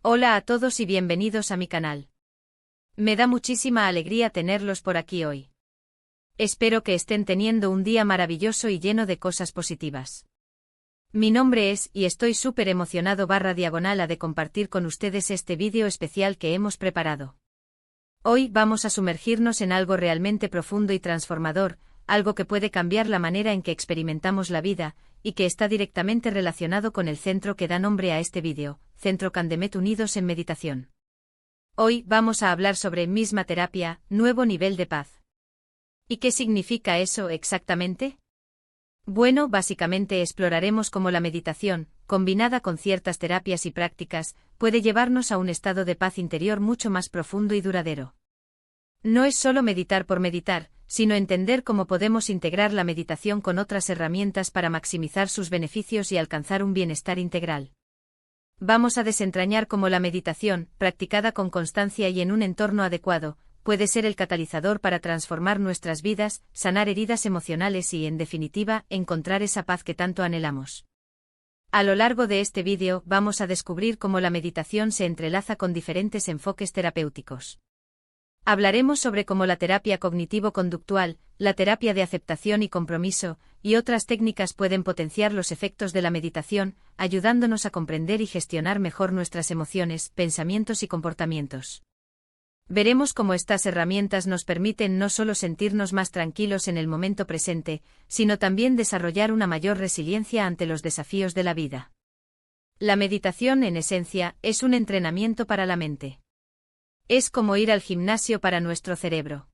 Hola a todos y bienvenidos a mi canal. Me da muchísima alegría tenerlos por aquí hoy. Espero que estén teniendo un día maravilloso y lleno de cosas positivas. Mi nombre es y estoy súper emocionado /diagonal a de compartir con ustedes este vídeo especial que hemos preparado. Hoy vamos a sumergirnos en algo realmente profundo y transformador, algo que puede cambiar la manera en que experimentamos la vida, y que está directamente relacionado con el centro que da nombre a este vídeo, Centro Candemet Unidos en Meditación. Hoy vamos a hablar sobre misma terapia, nuevo nivel de paz. ¿Y qué significa eso exactamente? Bueno, básicamente exploraremos cómo la meditación, combinada con ciertas terapias y prácticas, puede llevarnos a un estado de paz interior mucho más profundo y duradero. No es solo meditar por meditar, sino entender cómo podemos integrar la meditación con otras herramientas para maximizar sus beneficios y alcanzar un bienestar integral. Vamos a desentrañar cómo la meditación, practicada con constancia y en un entorno adecuado, puede ser el catalizador para transformar nuestras vidas, sanar heridas emocionales y, en definitiva, encontrar esa paz que tanto anhelamos. A lo largo de este vídeo vamos a descubrir cómo la meditación se entrelaza con diferentes enfoques terapéuticos. Hablaremos sobre cómo la terapia cognitivo-conductual, la terapia de aceptación y compromiso, y otras técnicas pueden potenciar los efectos de la meditación, ayudándonos a comprender y gestionar mejor nuestras emociones, pensamientos y comportamientos. Veremos cómo estas herramientas nos permiten no solo sentirnos más tranquilos en el momento presente, sino también desarrollar una mayor resiliencia ante los desafíos de la vida. La meditación, en esencia, es un entrenamiento para la mente. Es como ir al gimnasio para nuestro cerebro.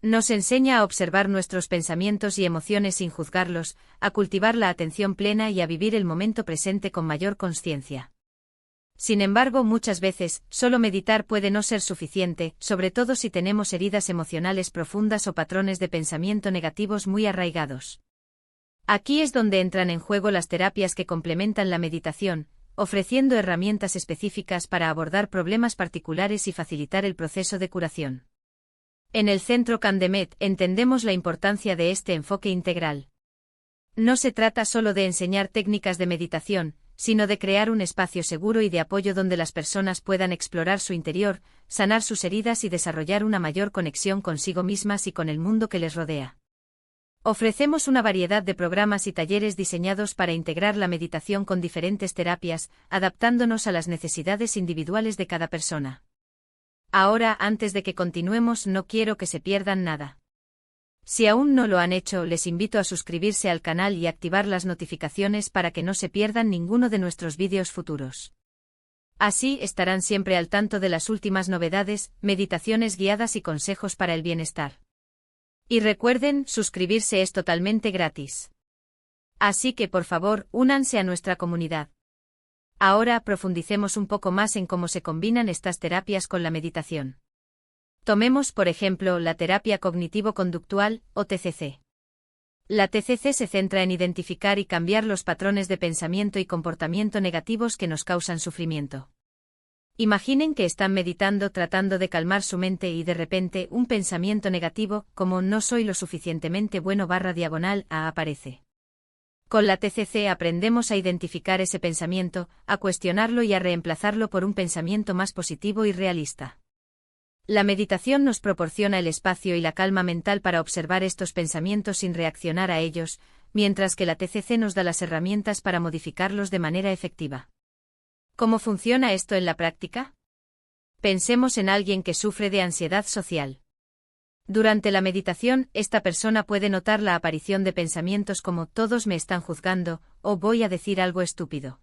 Nos enseña a observar nuestros pensamientos y emociones sin juzgarlos, a cultivar la atención plena y a vivir el momento presente con mayor consciencia. Sin embargo, muchas veces, solo meditar puede no ser suficiente, sobre todo si tenemos heridas emocionales profundas o patrones de pensamiento negativos muy arraigados. Aquí es donde entran en juego las terapias que complementan la meditación, ofreciendo herramientas específicas para abordar problemas particulares y facilitar el proceso de curación. En el Centro Candemet entendemos la importancia de este enfoque integral. No se trata solo de enseñar técnicas de meditación, sino de crear un espacio seguro y de apoyo donde las personas puedan explorar su interior, sanar sus heridas y desarrollar una mayor conexión consigo mismas y con el mundo que les rodea. Ofrecemos una variedad de programas y talleres diseñados para integrar la meditación con diferentes terapias, adaptándonos a las necesidades individuales de cada persona. Ahora, antes de que continuemos, no quiero que se pierdan nada. Si aún no lo han hecho, les invito a suscribirse al canal y activar las notificaciones para que no se pierdan ninguno de nuestros vídeos futuros. Así estarán siempre al tanto de las últimas novedades, meditaciones guiadas y consejos para el bienestar. Y recuerden, suscribirse es totalmente gratis. Así que por favor, únanse a nuestra comunidad. Ahora profundicemos un poco más en cómo se combinan estas terapias con la meditación. Tomemos por ejemplo la terapia cognitivo-conductual, o TCC. La TCC se centra en identificar y cambiar los patrones de pensamiento y comportamiento negativos que nos causan sufrimiento. Imaginen que están meditando tratando de calmar su mente y de repente un pensamiento negativo, como no soy lo suficientemente bueno /diagonal a aparece. Con la TCC aprendemos a identificar ese pensamiento, a cuestionarlo y a reemplazarlo por un pensamiento más positivo y realista. La meditación nos proporciona el espacio y la calma mental para observar estos pensamientos sin reaccionar a ellos, mientras que la TCC nos da las herramientas para modificarlos de manera efectiva. ¿Cómo funciona esto en la práctica? Pensemos en alguien que sufre de ansiedad social. Durante la meditación, esta persona puede notar la aparición de pensamientos como «todos me están juzgando» o «voy a decir algo estúpido».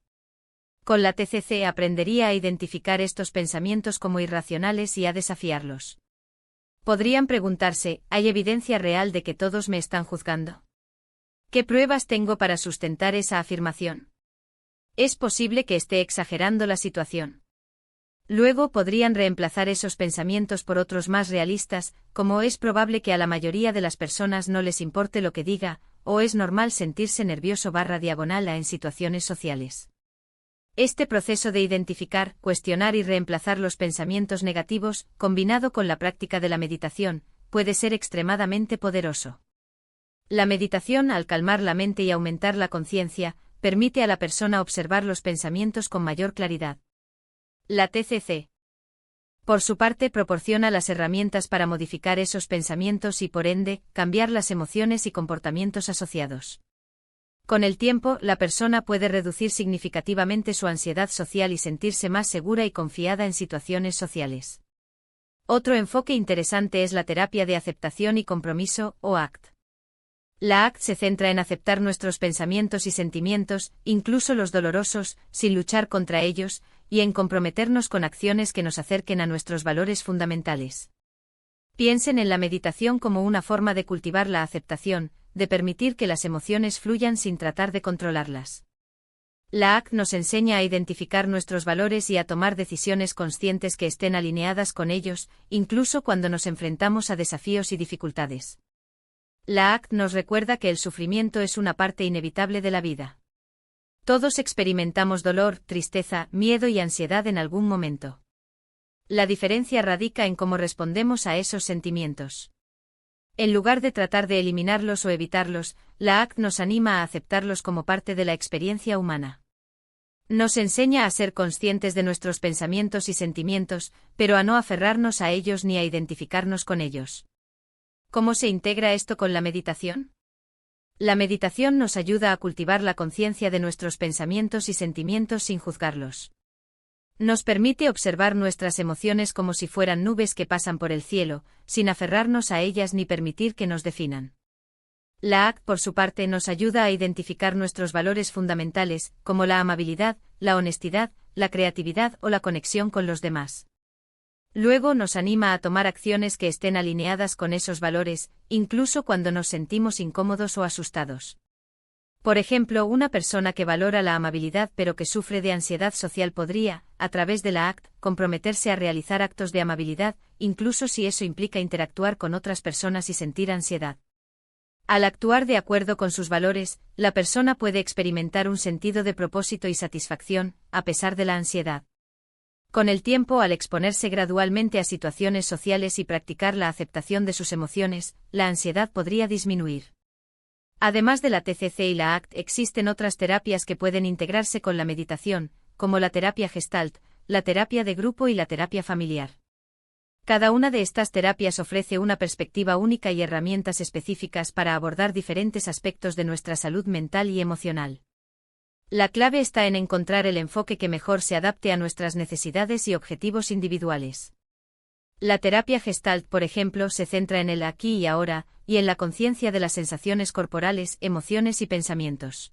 Con la TCC aprendería a identificar estos pensamientos como irracionales y a desafiarlos. Podrían preguntarse, ¿hay evidencia real de que todos me están juzgando? ¿Qué pruebas tengo para sustentar esa afirmación? Es posible que esté exagerando la situación. Luego podrían reemplazar esos pensamientos por otros más realistas, como es probable que a la mayoría de las personas no les importe lo que diga, o es normal sentirse nervioso /diagonal a en situaciones sociales. Este proceso de identificar, cuestionar y reemplazar los pensamientos negativos, combinado con la práctica de la meditación, puede ser extremadamente poderoso. La meditación, al calmar la mente y aumentar la conciencia, permite a la persona observar los pensamientos con mayor claridad. La TCC. Por su parte, proporciona las herramientas para modificar esos pensamientos y, por ende, cambiar las emociones y comportamientos asociados. Con el tiempo, la persona puede reducir significativamente su ansiedad social y sentirse más segura y confiada en situaciones sociales. Otro enfoque interesante es la terapia de aceptación y compromiso, o ACT. La ACT se centra en aceptar nuestros pensamientos y sentimientos, incluso los dolorosos, sin luchar contra ellos, y en comprometernos con acciones que nos acerquen a nuestros valores fundamentales. Piensen en la meditación como una forma de cultivar la aceptación, de permitir que las emociones fluyan sin tratar de controlarlas. La ACT nos enseña a identificar nuestros valores y a tomar decisiones conscientes que estén alineadas con ellos, incluso cuando nos enfrentamos a desafíos y dificultades. La ACT nos recuerda que el sufrimiento es una parte inevitable de la vida. Todos experimentamos dolor, tristeza, miedo y ansiedad en algún momento. La diferencia radica en cómo respondemos a esos sentimientos. En lugar de tratar de eliminarlos o evitarlos, la ACT nos anima a aceptarlos como parte de la experiencia humana. Nos enseña a ser conscientes de nuestros pensamientos y sentimientos, pero a no aferrarnos a ellos ni a identificarnos con ellos. ¿Cómo se integra esto con la meditación? La meditación nos ayuda a cultivar la conciencia de nuestros pensamientos y sentimientos sin juzgarlos. Nos permite observar nuestras emociones como si fueran nubes que pasan por el cielo, sin aferrarnos a ellas ni permitir que nos definan. La ACT, por su parte, nos ayuda a identificar nuestros valores fundamentales, como la amabilidad, la honestidad, la creatividad o la conexión con los demás. Luego nos anima a tomar acciones que estén alineadas con esos valores, incluso cuando nos sentimos incómodos o asustados. Por ejemplo, una persona que valora la amabilidad pero que sufre de ansiedad social podría, a través de la ACT, comprometerse a realizar actos de amabilidad, incluso si eso implica interactuar con otras personas y sentir ansiedad. Al actuar de acuerdo con sus valores, la persona puede experimentar un sentido de propósito y satisfacción, a pesar de la ansiedad. Con el tiempo, al exponerse gradualmente a situaciones sociales y practicar la aceptación de sus emociones, la ansiedad podría disminuir. Además de la TCC y la ACT, existen otras terapias que pueden integrarse con la meditación, como la terapia Gestalt, la terapia de grupo y la terapia familiar. Cada una de estas terapias ofrece una perspectiva única y herramientas específicas para abordar diferentes aspectos de nuestra salud mental y emocional. La clave está en encontrar el enfoque que mejor se adapte a nuestras necesidades y objetivos individuales. La terapia Gestalt, por ejemplo, se centra en el aquí y ahora, y en la conciencia de las sensaciones corporales, emociones y pensamientos.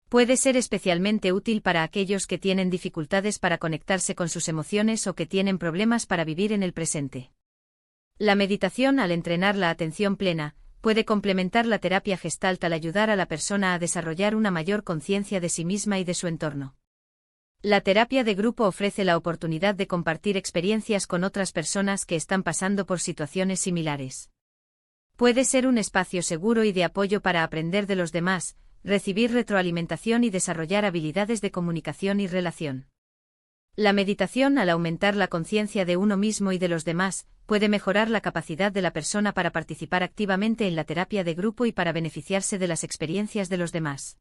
Puede ser especialmente útil para aquellos que tienen dificultades para conectarse con sus emociones o que tienen problemas para vivir en el presente. La meditación, al entrenar la atención plena, puede complementar la terapia Gestalt al ayudar a la persona a desarrollar una mayor conciencia de sí misma y de su entorno. La terapia de grupo ofrece la oportunidad de compartir experiencias con otras personas que están pasando por situaciones similares. Puede ser un espacio seguro y de apoyo para aprender de los demás, recibir retroalimentación y desarrollar habilidades de comunicación y relación. La meditación, al aumentar la conciencia de uno mismo y de los demás, puede mejorar la capacidad de la persona para participar activamente en la terapia de grupo y para beneficiarse de las experiencias de los demás.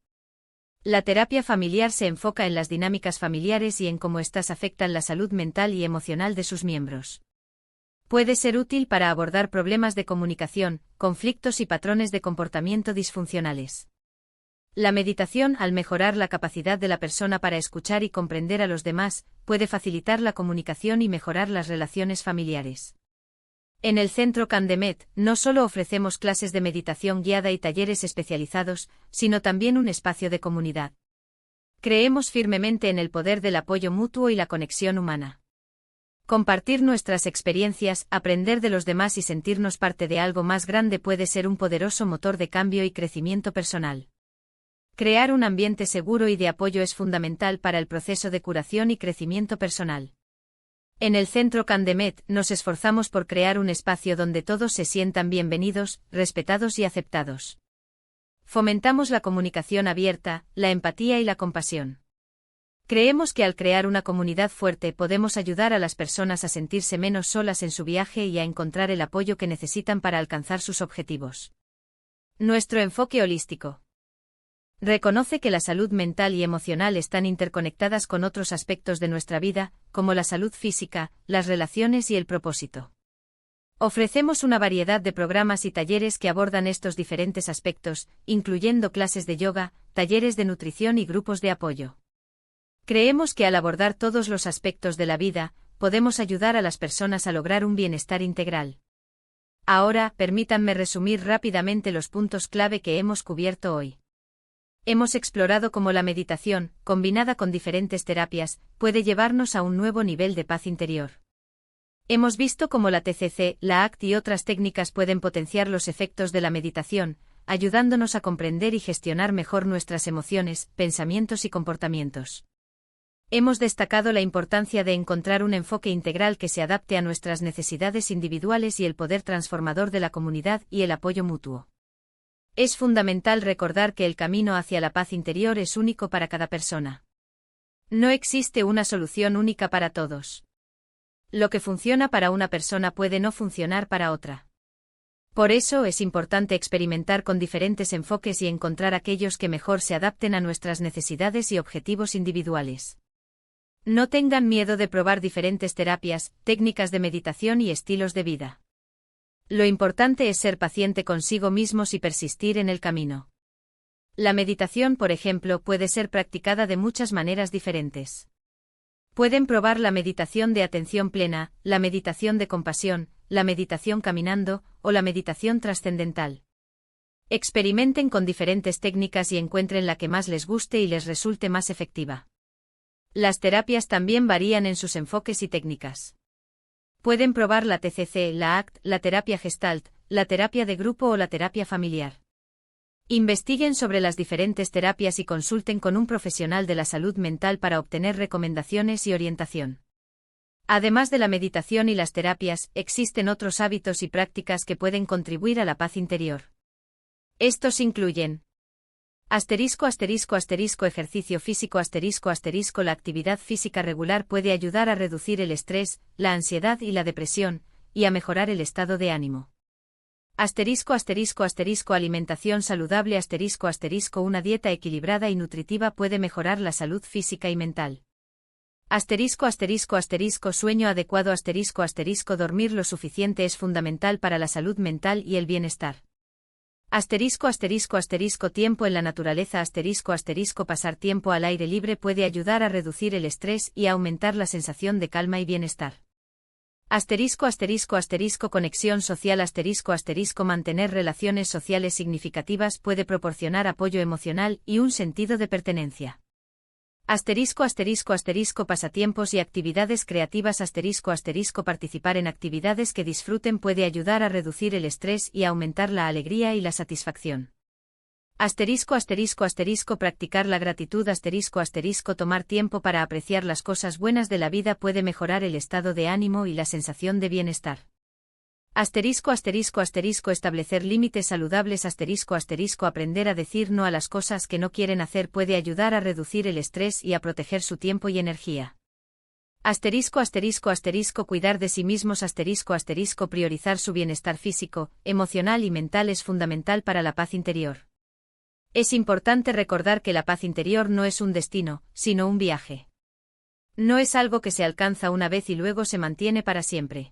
La terapia familiar se enfoca en las dinámicas familiares y en cómo éstas afectan la salud mental y emocional de sus miembros. Puede ser útil para abordar problemas de comunicación, conflictos y patrones de comportamiento disfuncionales. La meditación, al mejorar la capacidad de la persona para escuchar y comprender a los demás, puede facilitar la comunicación y mejorar las relaciones familiares. En el Centro Candemet, no solo ofrecemos clases de meditación guiada y talleres especializados, sino también un espacio de comunidad. Creemos firmemente en el poder del apoyo mutuo y la conexión humana. Compartir nuestras experiencias, aprender de los demás y sentirnos parte de algo más grande puede ser un poderoso motor de cambio y crecimiento personal. Crear un ambiente seguro y de apoyo es fundamental para el proceso de curación y crecimiento personal. En el Centro Candemet, nos esforzamos por crear un espacio donde todos se sientan bienvenidos, respetados y aceptados. Fomentamos la comunicación abierta, la empatía y la compasión. Creemos que al crear una comunidad fuerte podemos ayudar a las personas a sentirse menos solas en su viaje y a encontrar el apoyo que necesitan para alcanzar sus objetivos. Nuestro enfoque holístico. Reconoce que la salud mental y emocional están interconectadas con otros aspectos de nuestra vida, como la salud física, las relaciones y el propósito. Ofrecemos una variedad de programas y talleres que abordan estos diferentes aspectos, incluyendo clases de yoga, talleres de nutrición y grupos de apoyo. Creemos que al abordar todos los aspectos de la vida, podemos ayudar a las personas a lograr un bienestar integral. Ahora, permítanme resumir rápidamente los puntos clave que hemos cubierto hoy. Hemos explorado cómo la meditación, combinada con diferentes terapias, puede llevarnos a un nuevo nivel de paz interior. Hemos visto cómo la TCC, la ACT y otras técnicas pueden potenciar los efectos de la meditación, ayudándonos a comprender y gestionar mejor nuestras emociones, pensamientos y comportamientos. Hemos destacado la importancia de encontrar un enfoque integral que se adapte a nuestras necesidades individuales y el poder transformador de la comunidad y el apoyo mutuo. Es fundamental recordar que el camino hacia la paz interior es único para cada persona. No existe una solución única para todos. Lo que funciona para una persona puede no funcionar para otra. Por eso es importante experimentar con diferentes enfoques y encontrar aquellos que mejor se adapten a nuestras necesidades y objetivos individuales. No tengan miedo de probar diferentes terapias, técnicas de meditación y estilos de vida. Lo importante es ser paciente consigo mismos y persistir en el camino. La meditación, por ejemplo, puede ser practicada de muchas maneras diferentes. Pueden probar la meditación de atención plena, la meditación de compasión, la meditación caminando, o la meditación trascendental. Experimenten con diferentes técnicas y encuentren la que más les guste y les resulte más efectiva. Las terapias también varían en sus enfoques y técnicas. Pueden probar la TCC, la ACT, la terapia Gestalt, la terapia de grupo o la terapia familiar. Investiguen sobre las diferentes terapias y consulten con un profesional de la salud mental para obtener recomendaciones y orientación. Además de la meditación y las terapias, existen otros hábitos y prácticas que pueden contribuir a la paz interior. Estos incluyen ejercicio físico la actividad física regular puede ayudar a reducir el estrés, la ansiedad y la depresión, y a mejorar el estado de ánimo. Alimentación saludable una dieta equilibrada y nutritiva puede mejorar la salud física y mental. Sueño adecuado dormir lo suficiente es fundamental para la salud mental y el bienestar. Tiempo en la naturaleza pasar tiempo al aire libre puede ayudar a reducir el estrés y a aumentar la sensación de calma y bienestar. Conexión social mantener relaciones sociales significativas puede proporcionar apoyo emocional y un sentido de pertenencia. Pasatiempos y actividades creativas participar en actividades que disfruten puede ayudar a reducir el estrés y a aumentar la alegría y la satisfacción. Practicar la gratitud tomar tiempo para apreciar las cosas buenas de la vida puede mejorar el estado de ánimo y la sensación de bienestar. Establecer límites saludables aprender a decir no a las cosas que no quieren hacer puede ayudar a reducir el estrés y a proteger su tiempo y energía. Cuidar de sí mismos priorizar su bienestar físico, emocional y mental es fundamental para la paz interior. Es importante recordar que la paz interior no es un destino, sino un viaje. No es algo que se alcanza una vez y luego se mantiene para siempre.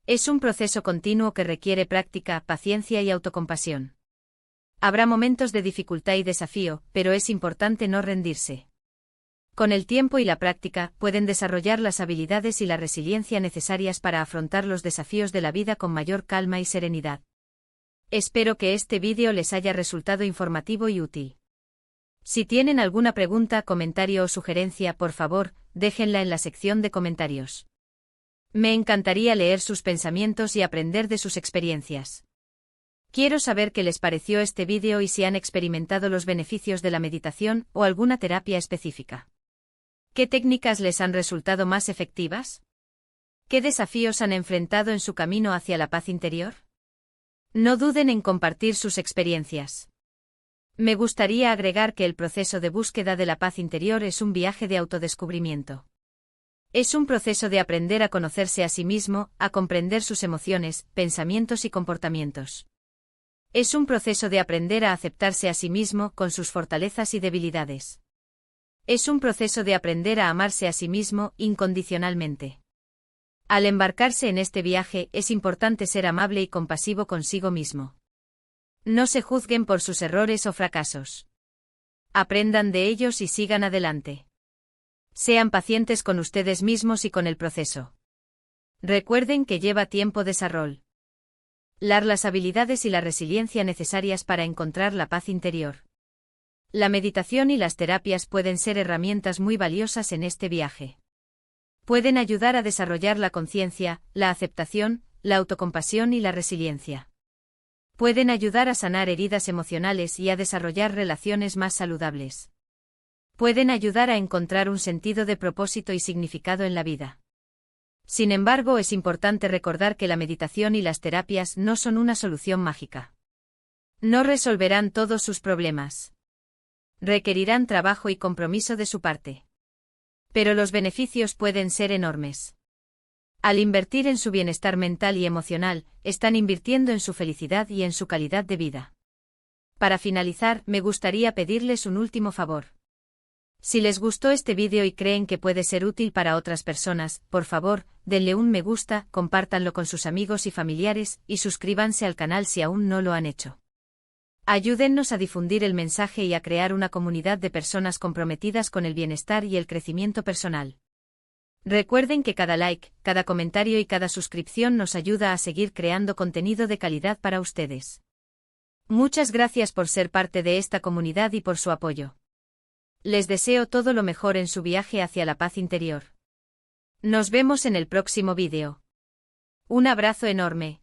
Es un proceso continuo que requiere práctica, paciencia y autocompasión. Habrá momentos de dificultad y desafío, pero es importante no rendirse. Con el tiempo y la práctica, pueden desarrollar las habilidades y la resiliencia necesarias para afrontar los desafíos de la vida con mayor calma y serenidad. Espero que este vídeo les haya resultado informativo y útil. Si tienen alguna pregunta, comentario o sugerencia, por favor, déjenla en la sección de comentarios. Me encantaría leer sus pensamientos y aprender de sus experiencias. Quiero saber qué les pareció este vídeo y si han experimentado los beneficios de la meditación o alguna terapia específica. ¿Qué técnicas les han resultado más efectivas? ¿Qué desafíos han enfrentado en su camino hacia la paz interior? No duden en compartir sus experiencias. Me gustaría agregar que el proceso de búsqueda de la paz interior es un viaje de autodescubrimiento. Es un proceso de aprender a conocerse a sí mismo, a comprender sus emociones, pensamientos y comportamientos. Es un proceso de aprender a aceptarse a sí mismo con sus fortalezas y debilidades. Es un proceso de aprender a amarse a sí mismo incondicionalmente. Al embarcarse en este viaje es importante ser amable y compasivo consigo mismo. No se juzguen por sus errores o fracasos. Aprendan de ellos y sigan adelante. Sean pacientes con ustedes mismos y con el proceso. Recuerden que lleva tiempo desarrollar las habilidades y la resiliencia necesarias para encontrar la paz interior. La meditación y las terapias pueden ser herramientas muy valiosas en este viaje. Pueden ayudar a desarrollar la conciencia, la aceptación, la autocompasión y la resiliencia. Pueden ayudar a sanar heridas emocionales y a desarrollar relaciones más saludables. Pueden ayudar a encontrar un sentido de propósito y significado en la vida. Sin embargo, es importante recordar que la meditación y las terapias no son una solución mágica. No resolverán todos sus problemas. Requerirán trabajo y compromiso de su parte. Pero los beneficios pueden ser enormes. Al invertir en su bienestar mental y emocional, están invirtiendo en su felicidad y en su calidad de vida. Para finalizar, me gustaría pedirles un último favor. Si les gustó este vídeo y creen que puede ser útil para otras personas, por favor, denle un me gusta, compártanlo con sus amigos y familiares, y suscríbanse al canal si aún no lo han hecho. Ayúdennos a difundir el mensaje y a crear una comunidad de personas comprometidas con el bienestar y el crecimiento personal. Recuerden que cada like, cada comentario y cada suscripción nos ayuda a seguir creando contenido de calidad para ustedes. Muchas gracias por ser parte de esta comunidad y por su apoyo. Les deseo todo lo mejor en su viaje hacia la paz interior. Nos vemos en el próximo vídeo. Un abrazo enorme.